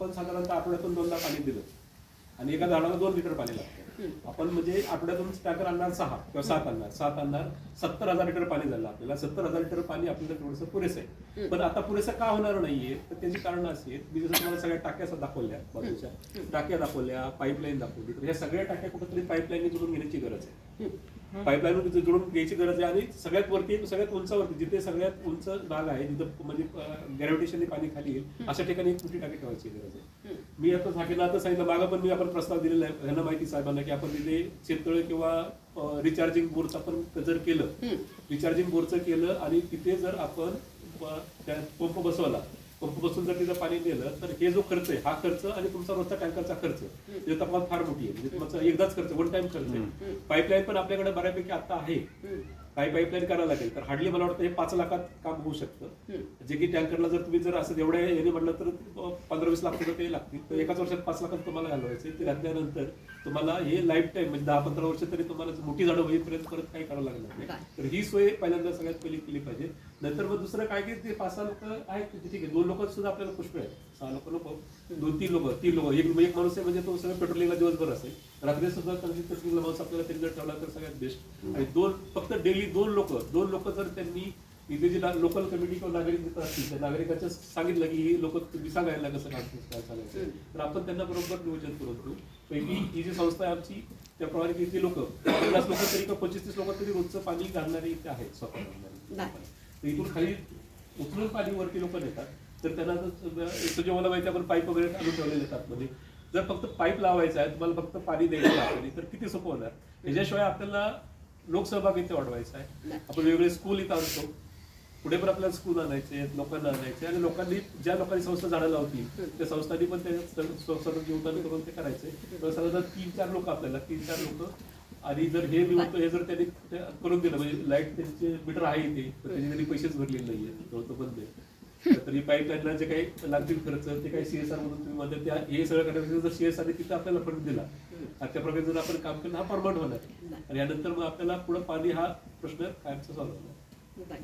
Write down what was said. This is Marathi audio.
आपण साधारणतः आठवड्यातून 2दा पाणी दिलं आणि एका झाडाला 2 लिटर पाणी लागतं. आपण म्हणजे आठवड्यातून टँकर आणणार 6 किंवा 7 आणणार 70,000 लिटर पाणी झालं आपल्याला. 70,000 लिटर पाणी आपल्याला थोडंसं पुरेसं आहे. पण आता पुरेसं का होणार नाहीये तर त्याची कारण अशी आहेत. मी जसं तुम्हाला सगळ्या टाक्या दाखवल्या, बाजूच्या टाक्या दाखवल्या, पाईपलाईन दाखवली, तर ह्या सगळ्या टाक्या कुठेतरी पाईपलाईन जोडून घेण्याची गरज आहे. पाईपलाईन जोडून घ्यायची गरज आहे आणि सगळ्यात वरती, सगळ्यात उंचावरती, जिथे सगळ्यात उंच भाग आहे, जिथं म्हणजे ग्रॅव्हिटेशनने पाणी खाली येईल अशा ठिकाणी एक मोठी टाकी ठेवायची गरज आहे. मी आता झाकीला आता सांगितलं, मागं पण मी आपण प्रस्ताव दिलेला आहे ह्यांना माहिती साहेबांना की आपण तिथे शेततळे किंवा रिचार्जिंग बोरचं आपण जर केलं, रिचार्जिंग बोरचं केलं आणि तिथे जर आपण पंप बसवला, पंप बसून जर तिथं पाणी दिलं तर हे जो खर्च आहे, हा खर्च आणि तुमचा रोजचा टँकरचा खर्च त्याची तफावत फार मोठी आहे. म्हणजे तुमचा एकदाच खर्च, वन टाइम खर्च आहे. पाईपलाईन पण आपल्याकडे बऱ्यापैकी आता आहे, काही पाईपलाईन करायला लागेल तर हार्डली मला वाटतं हे 5 लाखात काम होऊ शकतं. जे की टँकरला जर तुम्ही जर असं एवढ्या याने म्हटलं तर 15-20 लाख रुपये ते लागतील. तर एकाच वर्षात 5 लाखात तुम्हाला घालवायचे. ते घातल्यानंतर तुम्हाला हे लाईफ टाईम म्हणजे 10-15 वर्ष तरी तुम्हाला मोठी झाडं होईपर्यंत परत काही करावं लागणार नाही. तर ही सोय पहिल्यांदा सगळ्यात पहिली केली पाहिजे. नंतर मग दुसरं काय की ते 5-6 लोक आहेत, ठीक आहे, 2 लोक सुद्धा आपल्याला पुष्कळ आहेत. 6 लोक नको, 2-3 लोक, 3 लोक, एक माणूस आहे म्हणजे तो सगळं पेट्रोलिंगला दिवसभर असेल, रात्री सुद्धा पेट्रोलिंगला माणूस आपल्याला त्यांनी जर ठेवला तर सगळ्यात बेस्ट. आणि फक्त डेली 2 लोक जर त्यांनी इथे जे लोकल कमिटी किंवा नागरिक जिथं असतील त्या नागरिकांच्या सांगितलं की ही लोक तुम्ही सांगायला कसं काय सांगायचं, तर आपण त्यांना बरोबर नियोजन करून देऊ. पहिली ही जी संस्था आहे आमची त्याप्रमाणे किती लोक 50 लोक तरी किंवा 25-30 लोक तरी रोजचं पाणी घालणारे इथे आहेत, स्वतः घालणारे. तर इथून खाली उचलून पाणी वरती लोक देतात. तर त्यांना जे मला माहिती आपण पाईप वगैरे आणून ठेवलेले आहेत म्हणजे जर फक्त पाईप लावायचा आहे, तुम्हाला फक्त पाणी द्यायचं आहे तर किती सोपं होणार. ह्याच्याशिवाय आपल्याला लोकसहभाग इथे वाढवायचा आहे. आपण वेगवेगळे स्कूल इथं आणतो, पुढे पण आपल्याला स्कूल आणायचे, लोकांना आणायचे आणि ज्या लोकांनी संस्था झाडं लावतील त्या संस्थांनी पण त्याच्यात जीवदान करून ते करायचे. साधारण 3-4 लोक आपल्याला 3-4 लोक. आणि जर हे मी म्हणतो हे जर त्यांनी करून दिलं म्हणजे लाईट त्यांचे मीटर आहे इथे तर त्यांनी त्यांनी पैसेच भरलेले नाहीये, तो बंद आहे. तर ही पाईपलाईनला जे काही लागतील खर्च ते काही CSR मधून तुम्ही म्हणता त्या हे सगळं करण्यापेक्षा जर CSR तिथं आपल्याला फंड दिला त्याप्रमाणे जर आपण काम केलं हा परमनंट होणार आणि यानंतर मग आपल्याला पुढे पाणी हा प्रश्न कायमचा सॉल्व्ह होणार.